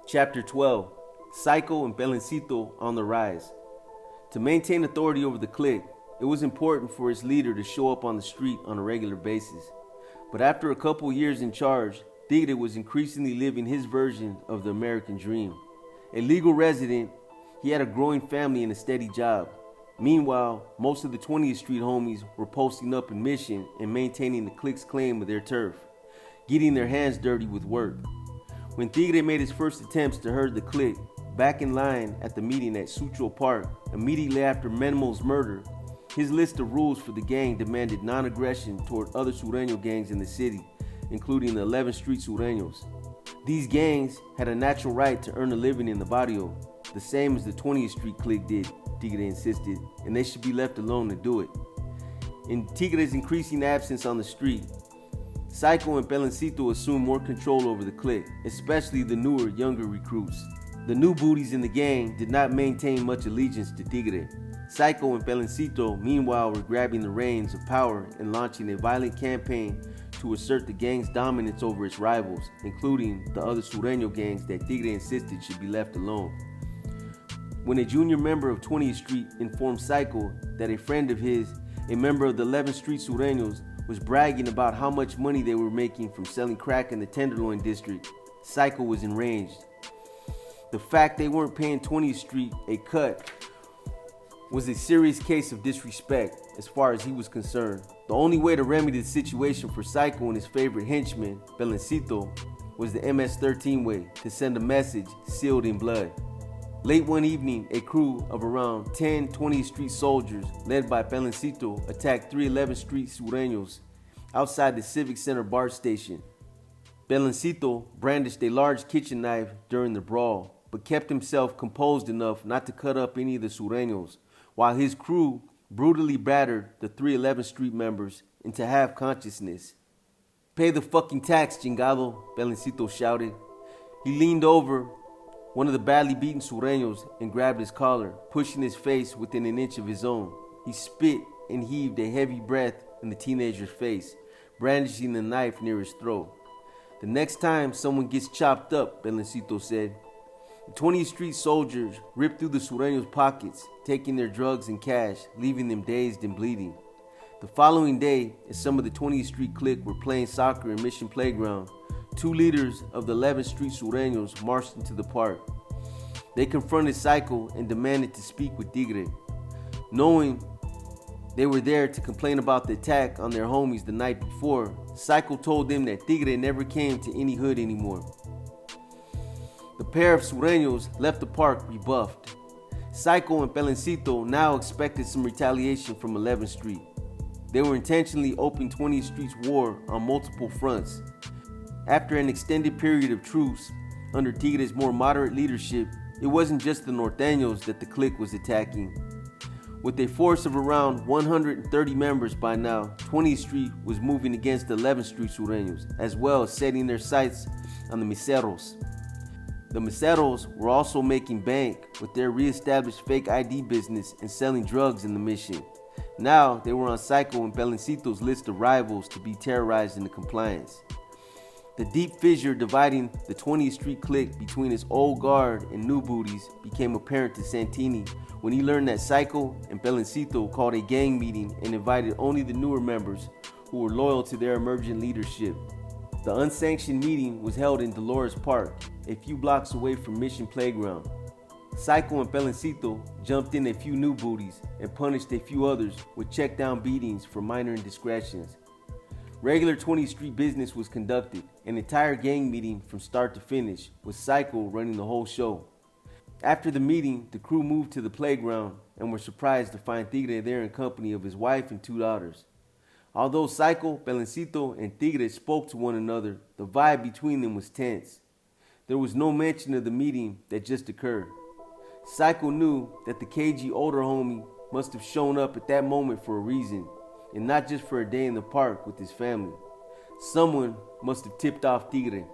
Chapter 12. Psycho and Belencito on the rise. To maintain authority over the clique, it was important for its leader to show up on the street on a regular basis. But after a couple years in charge, Tigre was increasingly living his version of the American dream. A legal resident, he had a growing family and a steady job. Meanwhile, most of the 20th Street homies were posting up in Mission and maintaining the clique's claim of their turf, getting their hands dirty with work. When Tigre made his first attempts to herd the clique back in line at the meeting at Sutro Park immediately after VENMO's murder, his list of rules for the gang demanded non-aggression toward other Sureño gangs in the city, including the 11th Street Sureños. These gangs had a natural right to earn a living in the barrio, the same as the 20th Street clique did, Tigre insisted, and they should be left alone to do it. In Tigre's increasing absence on the street, Psycho and Belencito assumed more control over the clique, especially the newer, younger recruits. The new booties in the gang did not maintain much allegiance to Tigre. Psycho and Belencito, meanwhile, were grabbing the reins of power and launching a violent campaign to assert the gang's dominance over its rivals, including the other Sureño gangs that Tigre insisted should be left alone. When a junior member of 20th Street informed Psycho that a friend of his, a member of the 11th Street Sureños, was bragging about how much money they were making from selling crack in the Tenderloin district, Psycho was enraged. The fact they weren't paying 20th Street a cut was a serious case of disrespect as far as he was concerned. The only way to remedy the situation for Psycho and his favorite henchman, Belencito, was the MS-13 way, to send a message sealed in blood. Late one evening, a crew of around 10 20th Street soldiers, led by Belencito, attacked 3 11th Street Sureños outside the Civic Center BART station. Belencito brandished a large kitchen knife during the brawl, but kept himself composed enough not to cut up any of the Sureños, while his crew brutally battered the 3 11th Street members into half consciousness. "Pay the fucking tax, chingado," Belencito shouted. He leaned over one of the badly beaten Sureños and grabbed his collar, pushing his face within an inch of his own. He spit and heaved a heavy breath in the teenager's face, brandishing the knife near his throat. "The next time someone gets chopped up," Belencito said. The 20th Street soldiers ripped through the Sureños' pockets, taking their drugs and cash, leaving them dazed and bleeding. The following day, as some of the 20th Street clique were playing soccer in Mission Playground, 2 leaders of the 11th Street Sureños marched into the park. They confronted Psycho and demanded to speak with Tigre. Knowing they were there to complain about the attack on their homies the night before, Psycho told them that Tigre never came to any hood anymore. The pair of Sureños left the park rebuffed. Psycho and Belencito now expected some retaliation from 11th Street. They were intentionally opening 20th Street's war on multiple fronts. After an extended period of truce under Tigre's more moderate leadership, it wasn't just the Norteños that the clique was attacking. With a force of around 130 members by now, 20th Street was moving against the 11th Street Sureños, as well as setting their sights on the Miseros. The Miseros were also making bank with their re-established fake ID business and selling drugs in the Mission. Now they were on Psycho and Belencito's list of rivals to be terrorized into compliance. The deep fissure dividing the 20th Street clique between its old guard and new booties became apparent to Santini when he learned that Psycho and Belencito called a gang meeting and invited only the newer members who were loyal to their emergent leadership. The unsanctioned meeting was held in Dolores Park, a few blocks away from Mission Playground. Psycho and Belencito jumped in a few new booties and punished a few others with check-down beatings for minor indiscretions. Regular 20th Street business was conducted, an entire gang meeting from start to finish, with Psycho running the whole show. After the meeting, the crew moved to the playground and were surprised to find Tigre there in company of his wife and 2 daughters. Although Psycho, Belencito, and Tigre spoke to one another, the vibe between them was tense. There was no mention of the meeting that just occurred. Psycho knew that the KG older homie must have shown up at that moment for a reason, and not just for a day in the park with his family. Someone must have tipped off Tigre.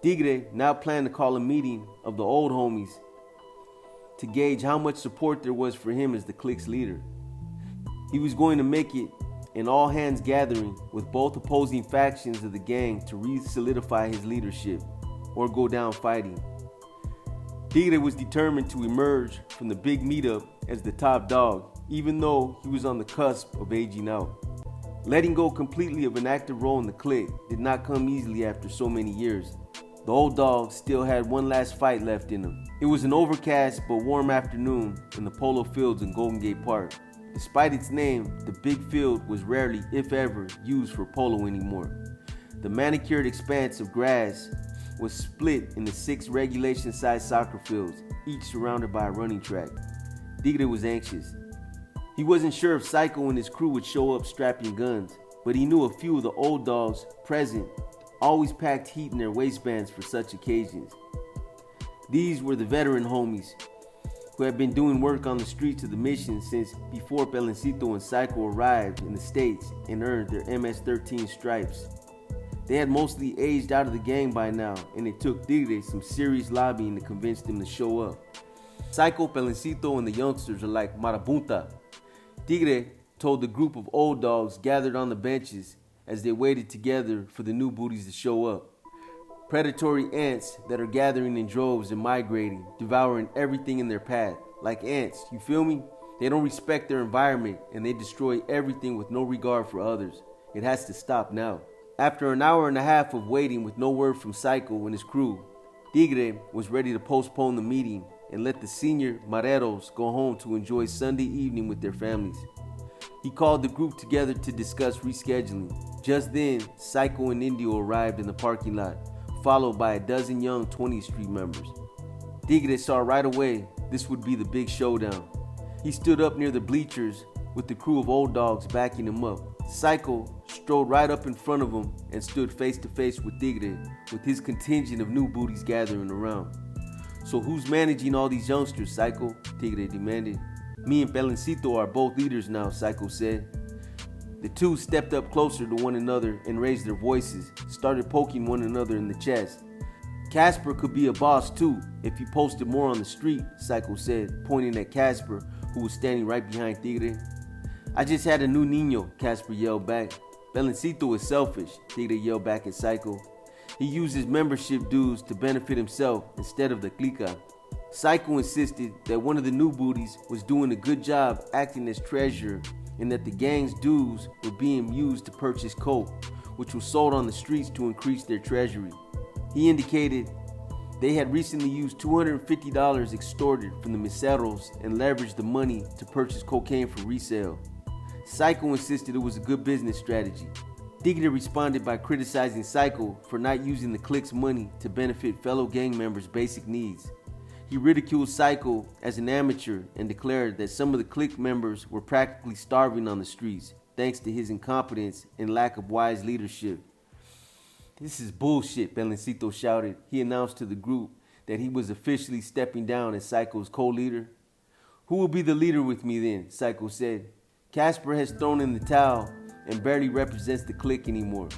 Tigre now planned to call a meeting of the old homies to gauge how much support there was for him as the clique's leader. He was going to make it an all-hands gathering with both opposing factions of the gang to re-solidify his leadership or go down fighting. Tigre was determined to emerge from the big meetup as the top dog, even though he was on the cusp of aging out. Letting go completely of an active role in the clique did not come easily after so many years. The old dog still had one last fight left in him. It was an overcast but warm afternoon in the polo fields in Golden Gate Park. Despite its name, the big field was rarely, if ever, used for polo anymore. The manicured expanse of grass was split into 6 regulation-sized soccer fields, each surrounded by a running track. Tigre was anxious. He wasn't sure if Psycho and his crew would show up strapping guns, but he knew a few of the old dogs present always packed heat in their waistbands for such occasions. These were the veteran homies who had been doing work on the streets of the mission since before Pelencito and Psycho arrived in the States and earned their MS-13 stripes. They had mostly aged out of the gang by now, and it took Tigre some serious lobbying to convince them to show up. Psycho, Pelencito, and the youngsters are like marabunta. Tigre told the group of old dogs gathered on the benches as they waited together for the new booties to show up. Predatory ants that are gathering in droves and migrating, devouring everything in their path. Like ants, you feel me? They don't respect their environment and they destroy everything with no regard for others. It has to stop now. After an hour and a half of waiting with no word from Psycho and his crew, Tigre was ready to postpone the meeting and let the senior mareros go home to enjoy Sunday evening with their families. He called the group together to discuss rescheduling. Just then, Psycho and Indio arrived in the parking lot, followed by a dozen young 20th Street members. Tigre saw right away this would be the big showdown. He stood up near the bleachers with the crew of old dogs backing him up. Psycho strode right up in front of him and stood face to face with Tigre with his contingent of new booties gathering around. "So who's managing all these youngsters, Psycho?" Tigre demanded. "Me and Pelencito are both leaders now," Psycho said. The two stepped up closer to one another and raised their voices, started poking one another in the chest. "Casper could be a boss too if he posted more on the street," Psycho said, pointing at Casper, who was standing right behind Tigre. "I just had a new niño," Casper yelled back. "Pelencito is selfish," Tigre yelled back at Psycho. "He uses membership dues to benefit himself instead of the clica." Psycho insisted that one of the new booties was doing a good job acting as treasurer and that the gang's dues were being used to purchase coke, which was sold on the streets to increase their treasury. He indicated they had recently used $250 extorted from the miseros and leveraged the money to purchase cocaine for resale. Psycho insisted it was a good business strategy. Tigre responded by criticizing Psycho for not using the clique's money to benefit fellow gang members' basic needs. He ridiculed Psycho as an amateur and declared that some of the clique members were practically starving on the streets thanks to his incompetence and lack of wise leadership. "This is bullshit," Pelencito shouted. He announced to the group that he was officially stepping down as Psycho's co-leader. "Who will be the leader with me then?" Psycho said. "Casper has thrown in the towel and barely represents the clique anymore."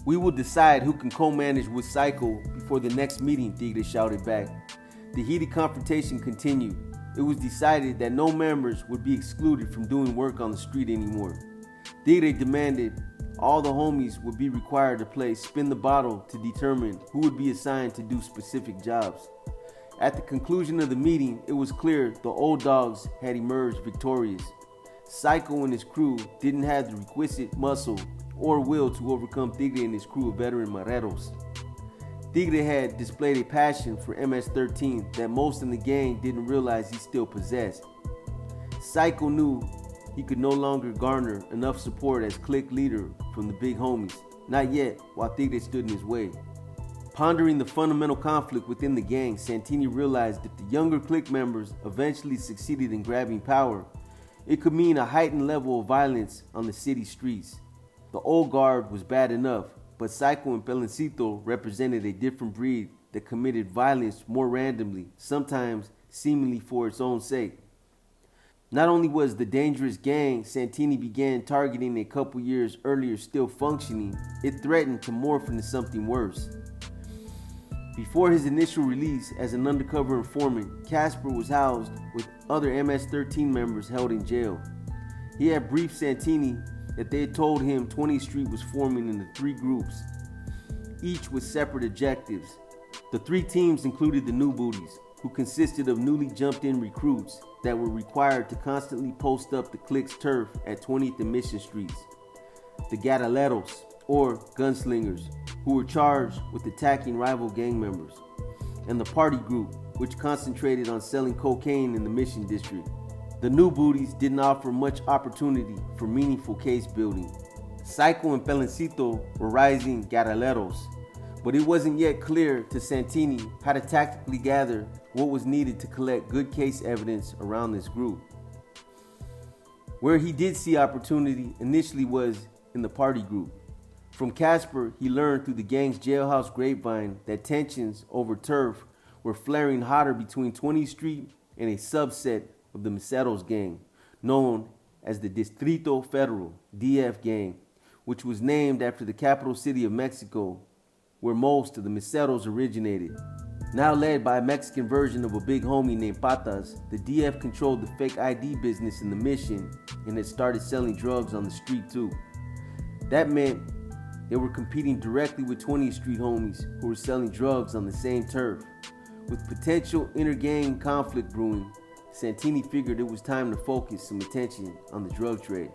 "We will decide who can co-manage with Psycho before the next meeting," Tigre shouted back. The heated confrontation continued. It was decided that no members would be excluded from doing work on the street anymore. Tigre demanded all the homies would be required to play spin the bottle to determine who would be assigned to do specific jobs. At the conclusion of the meeting, it was clear the old dogs had emerged victorious. Psycho and his crew didn't have the requisite muscle or will to overcome Tigre and his crew of veteran mareros. Tigre had displayed a passion for MS-13 that most in the gang didn't realize he still possessed. Psycho knew he could no longer garner enough support as clique leader from the big homies, not yet, while Tigre stood in his way. Pondering the fundamental conflict within the gang, Santini realized if the younger clique members eventually succeeded in grabbing power, it could mean a heightened level of violence on the city streets. The old guard was bad enough, but Psycho and Pelencito represented a different breed that committed violence more randomly, sometimes seemingly for its own sake. Not only was the dangerous gang Santini began targeting a couple years earlier still functioning, it threatened to morph into something worse. Before his initial release as an undercover informant, Casper was housed with other MS-13 members held in jail. He had briefed Santini that they had told him 20th Street was forming into 3 groups, each with separate objectives. The 3 teams included the new booties, who consisted of newly jumped-in recruits that were required to constantly post up the clique's turf at 20th and Mission Streets. The Gataleros, or gunslingers, who were charged with attacking rival gang members. And the Party Group, which concentrated on selling cocaine in the Mission District. The new booties didn't offer much opportunity for meaningful case building. Psycho and Peloncito were rising Gataleros, but it wasn't yet clear to Santini how to tactically gather what was needed to collect good case evidence around this group. Where he did see opportunity initially was in the Party Group. From Casper, he learned through the gang's jailhouse grapevine that tensions over turf were flaring hotter between 20th Street and a subset of the Meseros gang, known as the Distrito Federal, DF gang, which was named after the capital city of Mexico, where most of the Meseros originated. Now led by a Mexican version of a big homie named Patas, the DF controlled the fake ID business in the Mission and had started selling drugs on the street too. That meant they were competing directly with 20th Street homies who were selling drugs on the same turf. With potential inter-gang conflict brewing, Santini figured it was time to focus some attention on the drug trade.